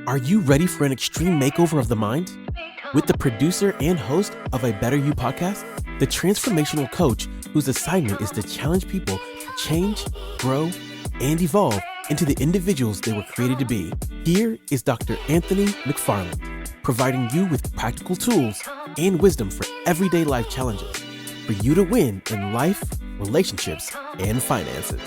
Are you ready for an extreme makeover of the mind? With the producer and host of A Better You podcast, the transformational coach whose assignment is to challenge people to change, grow, and evolve into the individuals they were created to be. Here is Dr. Anthony McFarland, providing you with practical tools and wisdom for everyday life challenges for you to win in life, relationships, and finances.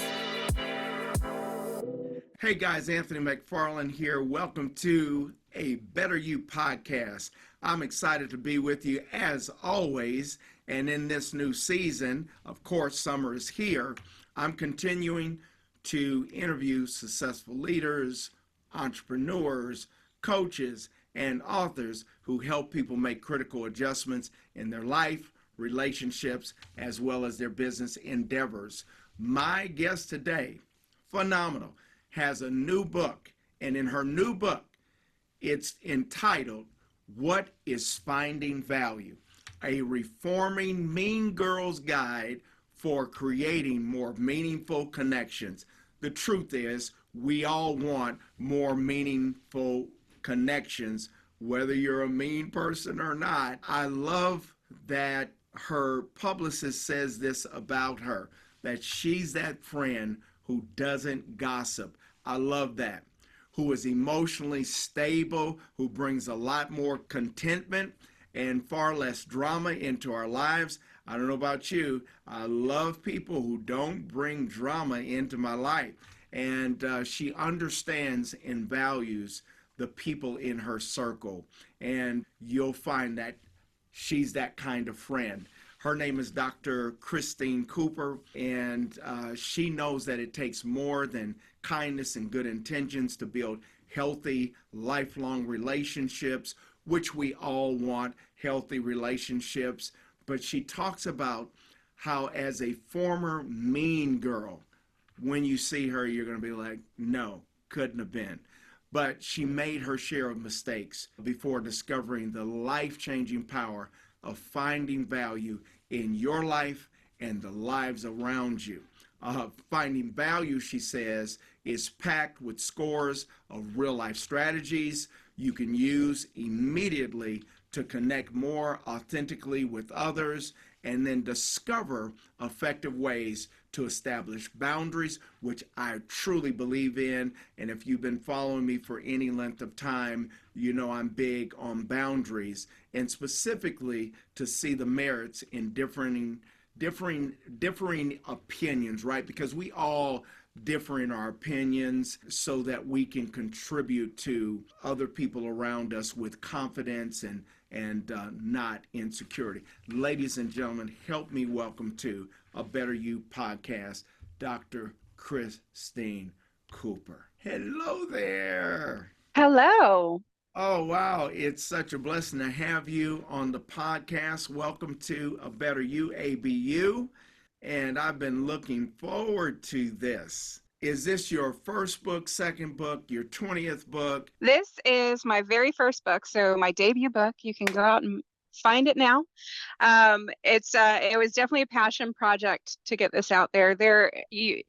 Hey guys, Anthony McFarland here. Welcome to A Better You podcast. I'm excited to be with you as always. And in this new season, of course, summer is here. I'm continuing to interview successful leaders, entrepreneurs, coaches, and authors who help people make critical adjustments in their life, relationships, as well as their business endeavors. My guest today, phenomenal, has a new book, and in her new book, it's entitled, What is Finding Value? A Reforming Mean Girl's Guide for Creating More Meaningful Connections. The truth is, we all want more meaningful connections, whether you're a mean person or not. I love that her publicist says this about her, that she's that friend who doesn't gossip. I love that. Who is emotionally stable, who brings a lot more contentment and far less drama into our lives. I don't know about you. I love people who don't bring drama into my life. And she understands and values the people in her circle. And you'll find that she's that kind of friend. Her name is Dr. Christine Cooper, and she knows that it takes more than kindness and good intentions to build healthy, lifelong relationships, which we all want, healthy relationships. But she talks about how as a former mean girl, when you see her, you're going to be like, no, couldn't have been. But she made her share of mistakes before discovering the life-changing power of finding value in your life and the lives around you. Finding value, she says, is packed with scores of real-life strategies you can use immediately to connect more authentically with others, and then discover effective ways to establish boundaries, which I truly believe in. And if you've been following me for any length of time, you know I'm big on boundaries, and specifically to see the merits in differing opinions, right? Because we all differ in our opinions so that we can contribute to other people around us with confidence and not insecurity. Ladies and gentlemen, help me welcome to A Better You podcast, Dr. Christine Cooper. Hello there. Hello. Oh, wow. It's such a blessing to have you on the podcast. Welcome to A Better You, ABU. And I've been looking forward to this. Is this your first book, second book, your 20th book? This is my very first book, so my debut book. You can go out and find it now. It was definitely a passion project to get this out there. You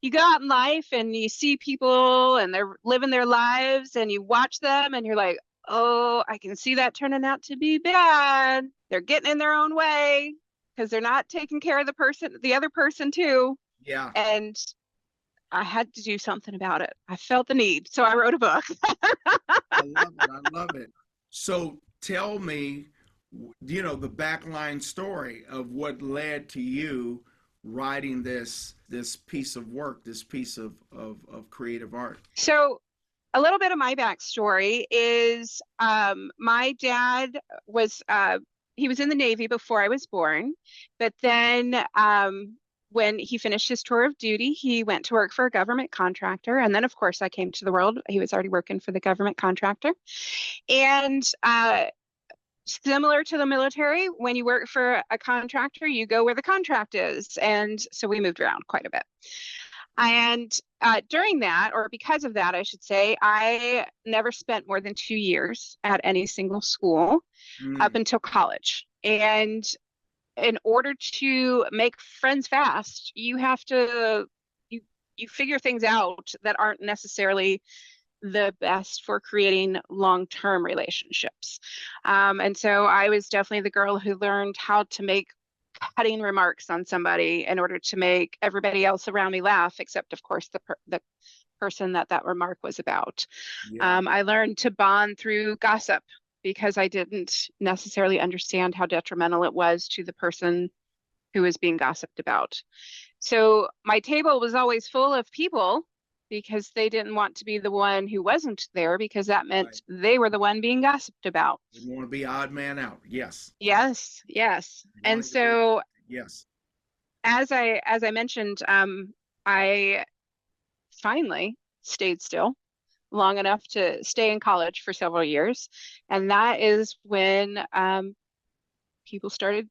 go out in life and you see people and they're living their lives and you watch them and you're like, oh, I can see that turning out to be bad. They're getting in their own way because they're not taking care of the other person too. Yeah. And I had to do something about it. I felt the need, so I wrote a book. I love it. So tell me, the backline story of what led to you writing this piece of work, this piece of creative art. So a little bit of my backstory is my dad was he was in the Navy before I was born, but then when he finished his tour of duty, he went to work for a government contractor. And then, of course, I came to the world. He was already working for the government contractor. And similar to the military, when you work for a contractor, you go where the contract is. And so we moved around quite a bit. And during that, or because of that, I should say, I never spent more than 2 years at any single school up until college. And in order to make friends fast, you you figure things out that aren't necessarily the best for creating long-term relationships. And so I was definitely the girl who learned how to make cutting remarks on somebody in order to make everybody else around me laugh, except of course the person that remark was about. Yeah. I learned to bond through gossip because I didn't necessarily understand how detrimental it was to the person who was being gossiped about. So my table was always full of people because they didn't want to be the one who wasn't there, because that meant Right. they were the one being gossiped about. Didn't want to be odd man out. Yes. Yes, yes. And Wanting to be. so Yes. as I mentioned, I finally stayed still long enough to stay in college for several years. And that is when people started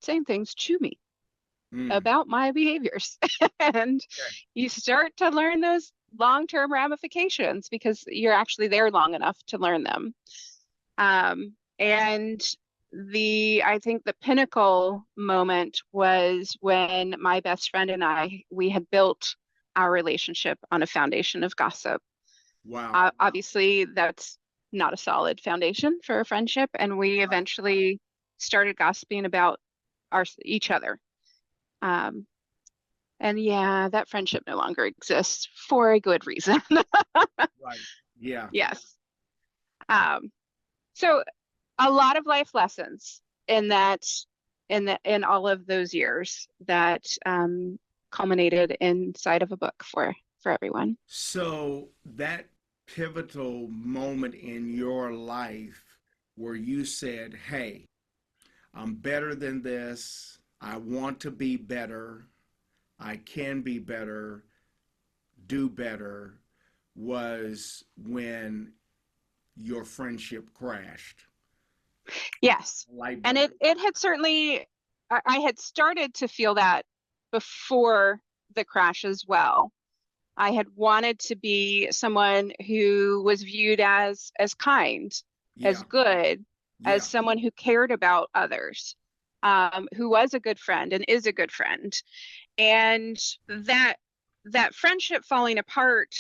saying things to me Mm. about my behaviors. And Okay. you start to learn those long-term ramifications because you're actually there long enough to learn them. And I think the pinnacle moment was when my best friend and we had built our relationship on a foundation of gossip. Wow. Obviously, that's not a solid foundation for a friendship, and we Right. eventually started gossiping about each other. Um, and yeah, that friendship no longer exists for a good reason. Right. Yeah. Yes. Um, so a lot of life lessons in in all of those years that culminated inside of a book for everyone. So that pivotal moment in your life where you said, "Hey, I'm better than this. I want to be better. I can be better, do better," was when your friendship crashed. Yes. Light And bulb. it had certainly, I had started to feel that before the crash as well. I had wanted to be someone who was viewed as kind, as Yeah. good, as Yeah. someone who cared about others, who was a good friend and is a good friend. And that friendship falling apart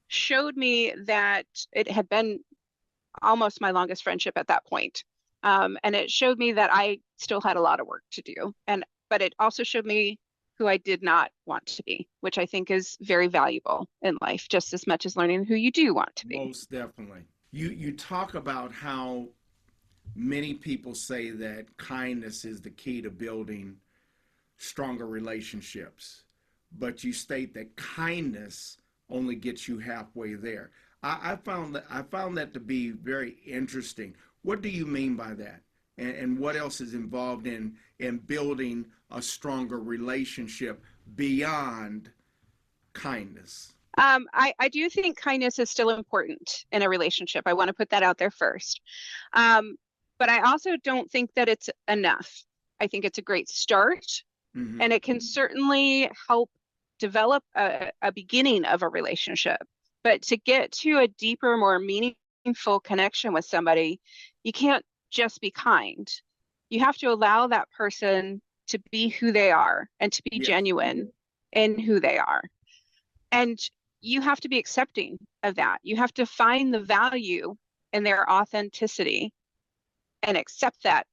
showed me that it had been almost my longest friendship at that point. And it showed me that I still had a lot of work to do. But it also showed me who I did not want to be, which I think is very valuable in life, just as much as learning who you do want to be. Most definitely. You talk about how many people say that kindness is the key to building stronger relationships, but you state that kindness only gets you halfway there. I found that to be very interesting. What do you mean by that? And what else is involved in building a stronger relationship beyond kindness? I do think kindness is still important in a relationship. I want to put that out there first. Um, but I also don't think that it's enough. I think it's a great start, Mm-hmm. and it can certainly help develop a beginning of a relationship. But to get to a deeper, more meaningful connection with somebody, you can't just be kind. You have to allow that person to be who they are and to be Yes. genuine in who they are. And you have to be accepting of that. You have to find the value in their authenticity and accept that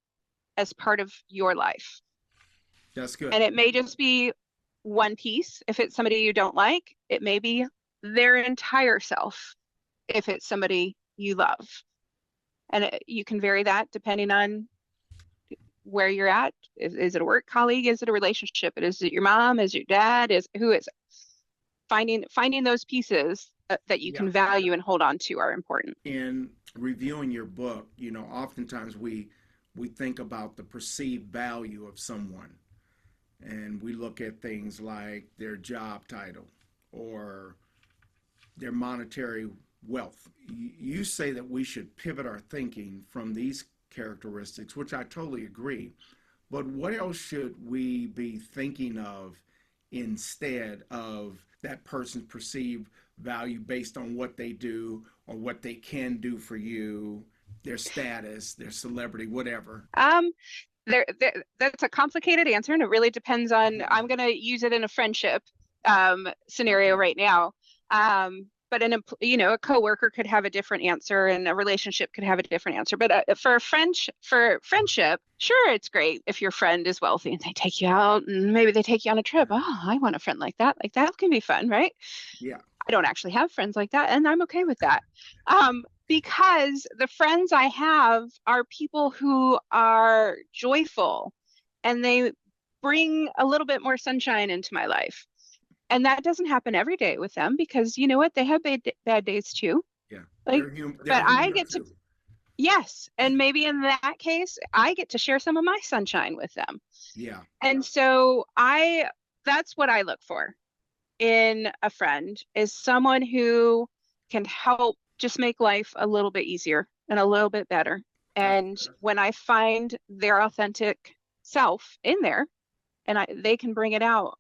as part of your life. That's good. And it may just be one piece if it's somebody you don't like. It may be their entire self if it's somebody you love. And you can vary that depending on where you're at. Is it a work colleague? Is it a relationship? Is it your mom? Is it your dad? Who is it? Finding those pieces that you Yeah. can value and hold on to are important. In reviewing your book, oftentimes we think about the perceived value of someone, and we look at things like their job title or their monetary wealth. You say that we should pivot our thinking from these characteristics, which I totally agree. But what else should we be thinking of instead of that person's perceived value based on what they do or what they can do for you, their status, their celebrity, whatever? Um, that's a complicated answer, and it really depends on. I'm going to use it in a friendship. scenario Okay. right now. But a coworker could have a different answer, and a relationship could have a different answer. But for friendship, sure, it's great if your friend is wealthy and they take you out, and maybe they take you on a trip. Oh, I want a friend like that. Like that can be fun, right? Yeah. I don't actually have friends like that, and I'm okay with that. Because the friends I have are people who are joyful, and they bring a little bit more sunshine into my life. And that doesn't happen every day with them, because you know what? They have bad days too. Yeah. Like, They're but I human get to, too. yes. And maybe in that case, I get to share some of my sunshine with them. Yeah. And so that's what I look for in a friend, is someone who can help just make life a little bit easier and a little bit better. That's And when I find their authentic self in there, and they can bring it out,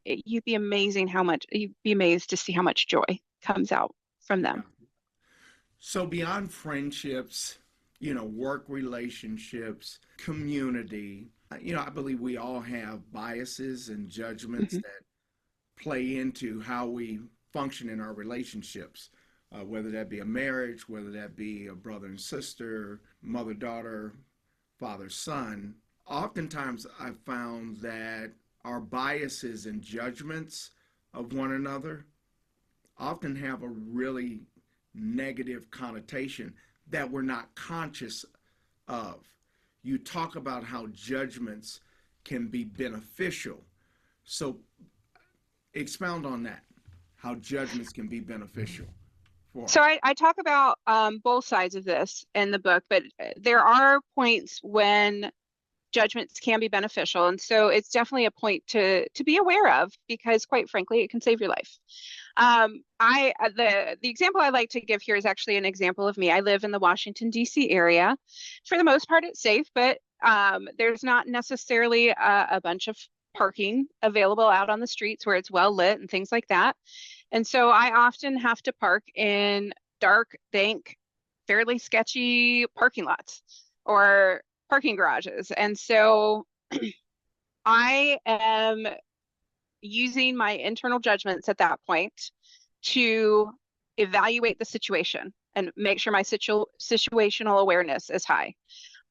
you'd be amazed to see how much joy comes out from yeah. them. So beyond friendships, work relationships, community, I believe we all have biases and judgments Hmm. that play into how we function in our relationships, whether that be a marriage, whether that be a brother and sister, mother daughter, father son. Oftentimes, I've found that our biases and judgments of one another often have a really negative connotation that we're not conscious of. You talk about how judgments can be beneficial. So expound on that, how judgments can be beneficial for So us. I talk about both sides of this in the book, but there are points when judgments can be beneficial. And so it's definitely a point to be aware of, because quite frankly, it can save your life. The example I like to give here is actually an example of me. I live in the Washington, D.C. area. For the most part, it's safe, but there's not necessarily a bunch of parking available out on the streets where it's well lit and things like that. And so I often have to park in dark, dank, fairly sketchy parking lots or parking garages. And so I am using my internal judgments at that point to evaluate the situation and make sure my situational awareness is high.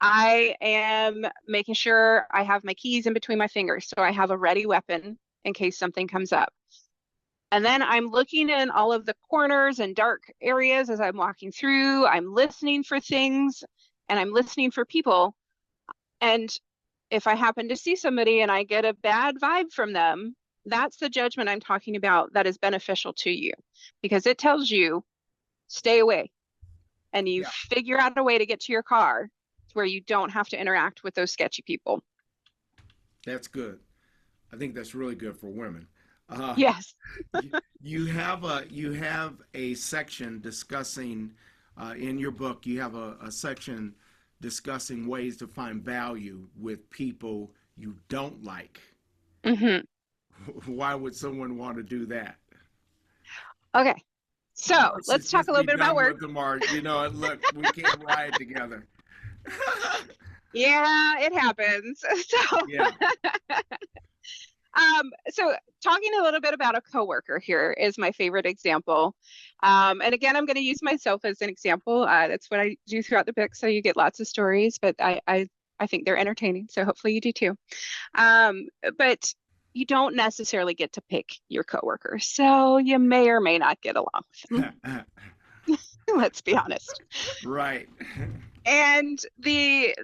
I am making sure I have my keys in between my fingers so I have a ready weapon in case something comes up. And then I'm looking in all of the corners and dark areas as I'm walking through. I'm listening for things, and I'm listening for people. And if I happen to see somebody and I get a bad vibe from them, that's the judgment I'm talking about that is beneficial to you, because it tells you stay away, and you Yeah, figure out a way to get to your car where you don't have to interact with those sketchy people. that's good. I think that's really good for women. Uh, Yes. you have a section discussing in your book. You have a section discussing ways to find value with people you don't like. Hmm. Why would someone want to do that? Okay. So Versus let's talk just a little be bit about done work. with them, or look, we can't ride together. Yeah, it happens. Yeah. So talking a little bit about a coworker here is my favorite example. And again, I'm going to use myself as an example. That's what I do throughout the book, so you get lots of stories, but I think they're entertaining, so hopefully you do too. Um, but you don't necessarily get to pick your coworkers, so you may or may not get along with them. Let's be honest. Right. And the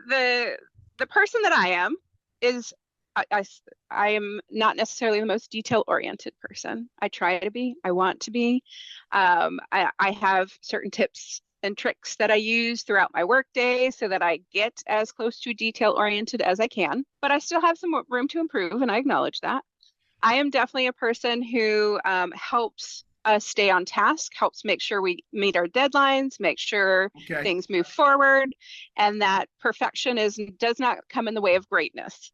person that I am is I, I I am not necessarily the most detail oriented person. I try to be. I want to be. I have certain tips and tricks that I use throughout my workday so that I get as close to detail oriented as I can. But I still have some room to improve, and I acknowledge that. I am definitely a person who helps us stay on task, helps make sure we meet our deadlines, make sure Okay. things move forward, and that perfection does not come in the way of greatness.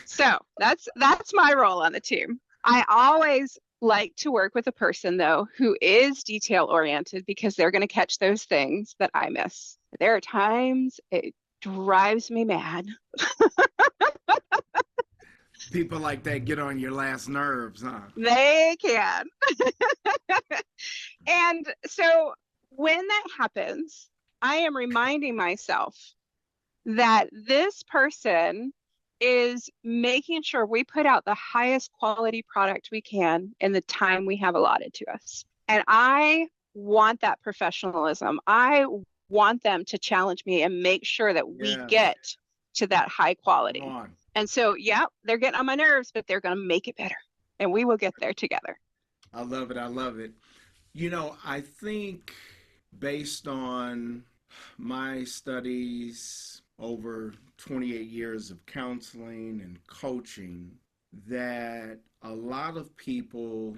So that's my role on the team. I always like to work with a person though who is detail oriented, because they're going to catch those things that I miss. There are times it drives me mad. People like that get on your last nerves, huh? They can. And so when that happens, I am reminding myself that this person is making sure we put out the highest quality product we can in the time we have allotted to us. And I want that professionalism. I want them to challenge me and make sure that we Yes. get to that high Come quality. on. And so, yeah, they're getting on my nerves, but they're going to make it better. And we will get there together. I love it. I love it. I think based on my studies over 28 years of counseling and coaching, that a lot of people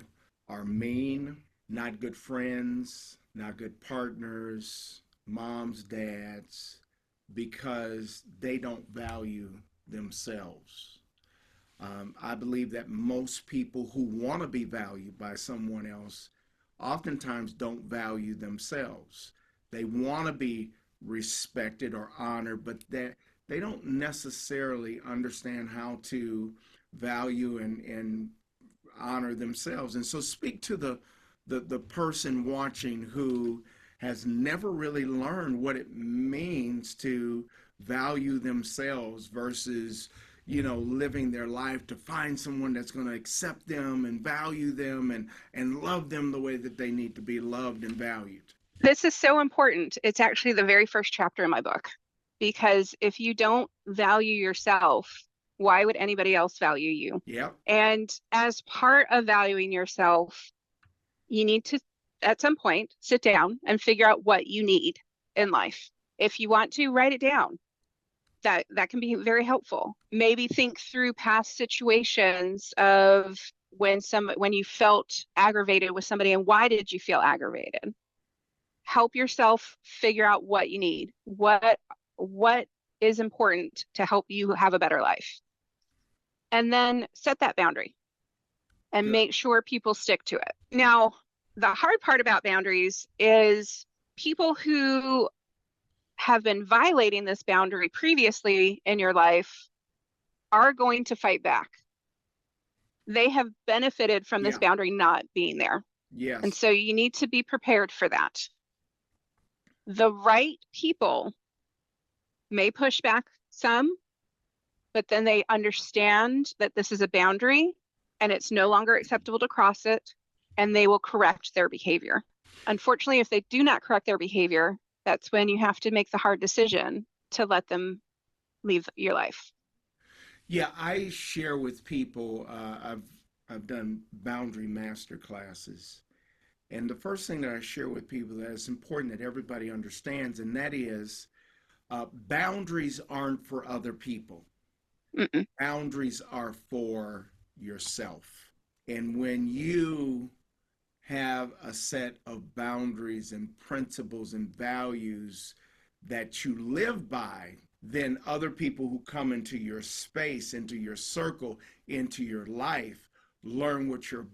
are mean, not good friends, not good partners, moms, dads, because they don't value themselves. I believe that most people who want to be valued by someone else oftentimes don't value themselves. They want to be respected or honored, but they don't necessarily understand how to value and honor themselves. And so speak to the person watching who has never really learned what it means to value themselves versus living their life to find someone that's going to accept them and value them and love them the way that they need to be loved and valued. This is so important. It's actually the very first chapter in my book, because if you don't value yourself, why would anybody else value you? Yep. And as part of valuing yourself, you need to, at some point, sit down and figure out what you need in life. If you want to, write it down. That can be very helpful. Maybe think through past situations of when you felt aggravated with somebody, and why did you feel aggravated? Help yourself figure out what you need. What is important to help you have a better life? And then set that boundary and Good. make sure people stick to it. Now, the hard part about boundaries is people who have been violating this boundary previously in your life are going to fight back. They have benefited from this Yeah. boundary not being there. And Yes. so you need to be prepared for that. The right people may push back some, but then they understand that this is a boundary and it's no longer acceptable to cross it, and they will correct their behavior. Unfortunately, if they do not correct their behavior, that's when you have to make the hard decision to let them leave your life. Yeah, I share with people. I've done boundary master classes, and the first thing that I share with people that is important that everybody understands, and that is boundaries aren't for other people. Mm-mm. Boundaries are for yourself. And when you have a set of boundaries and principles and values that you live by, then other people who come into your space, into your circle, into your life, learn what your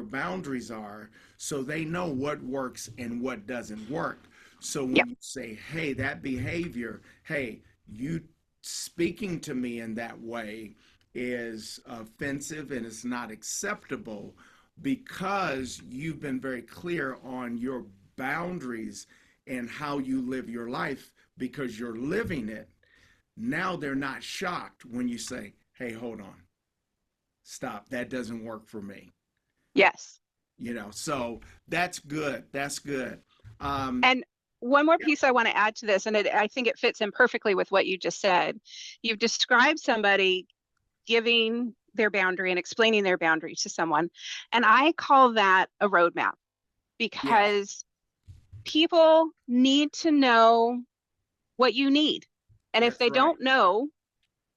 boundaries are, so they know what works and what doesn't work. So when Yep. you say, "Hey, that behavior, hey, you speaking to me in that way is offensive and it's not acceptable," because you've been very clear on your boundaries and how you live your life because you're living it. Now they're not shocked when you say, "Hey, hold on, stop, that doesn't work for me." Yes. So that's good. That's good. um And one more yeah. piece I want to add to this, and I think it fits in perfectly with what you just said. You've described somebody giving their boundary and explaining their boundary to someone. And I call that a roadmap, Yes, because people need to know what you need. And if that's they right. don't know,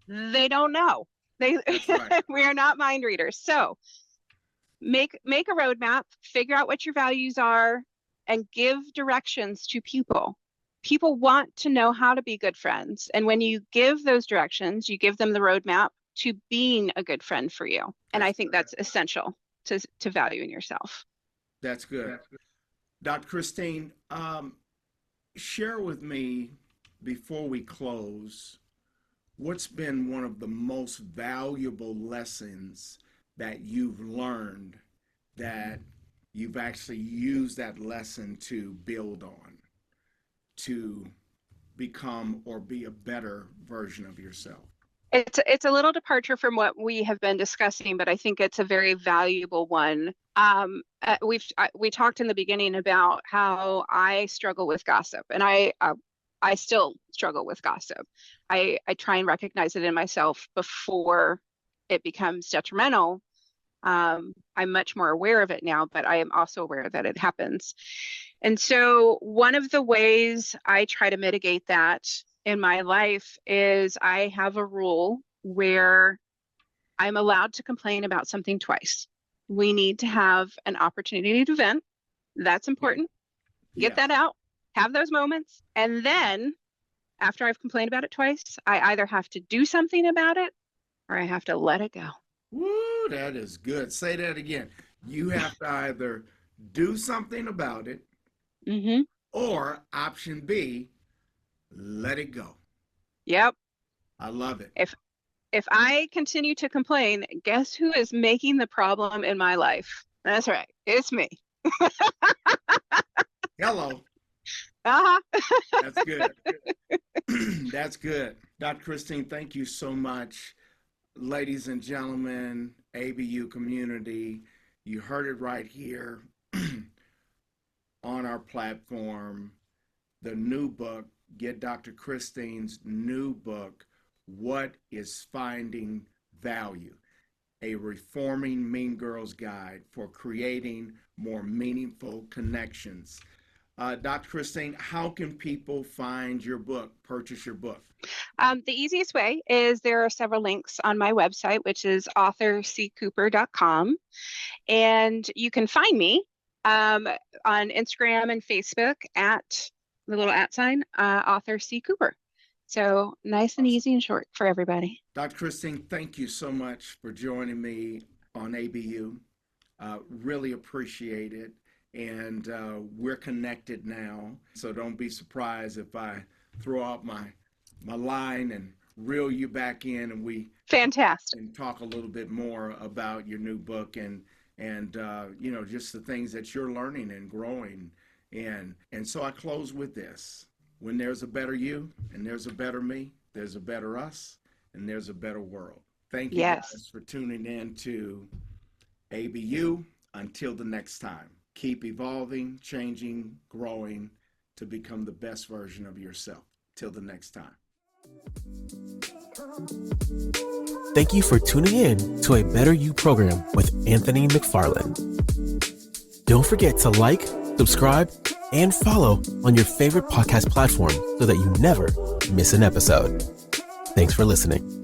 they don't know. They That's right. We are not mind readers. So make a roadmap, figure out what your values are, and give directions to people. People want to know how to be good friends. And when you give those directions, you give them the roadmap to being a good friend for you. And I That's think good. that's essential to valuing yourself. That's good. Dr. Christine, share with me before we close, what's been one of the most valuable lessons that you've learned that you've actually used that lesson to build on, to become or be a better version of yourself? It's a little departure from what we have been discussing, but I think it's a very valuable one. We talked in the beginning about how I struggle with gossip, and I still struggle with gossip. I try and recognize it in myself before it becomes detrimental. I'm much more aware of it now, but I am also aware that it happens. And so one of the ways I try to mitigate that in my life is I have a rule where I'm allowed to complain about something twice. We need to have an opportunity to vent. That's important. Get Yeah. that out, have those moments. And then after I've complained about it twice, I either have to do something about it or I have to let it go. Woo, that is good. Say that again. You have to either do something about it, Mm-hmm. or option B, let it go. Yep. I love it. If I continue to complain, guess who is making the problem in my life? That's right. It's me. Hello. Uh-huh. That's good. That's good. Dr. Christine, thank you so much. Ladies and gentlemen, ABU community, you heard it right here on our platform. The new book, get Dr. Christine's new book, What is Finding Value? A Reforming Mean Girls Guide for Creating More Meaningful Connections. Dr. Christine, how can people find your book, purchase your book? The easiest way is there are several links on my website, which is authorccooper.com. And you can find me on Instagram and Facebook at the little @ sign, author C. Cooper. So nice and easy and short for everybody. Dr. Christine, thank you so much for joining me on ABU. Really appreciate it. And we're connected now. So don't be surprised if I throw out my line and reel you back in, and we Fantastic. and talk a little bit more about your new book and you know, just the things that you're learning and growing in. And so I close with this. When there's a better you and there's a better me, there's a better us and there's a better world. Thank you guys for tuning in to ABU. Until the next time, keep evolving, changing, growing to become the best version of yourself. Till the next time. Thank you for tuning in to a Better You program with Anthony McFarland. Don't forget to like, subscribe, and follow on your favorite podcast platform so that you never miss an episode. Thanks for listening.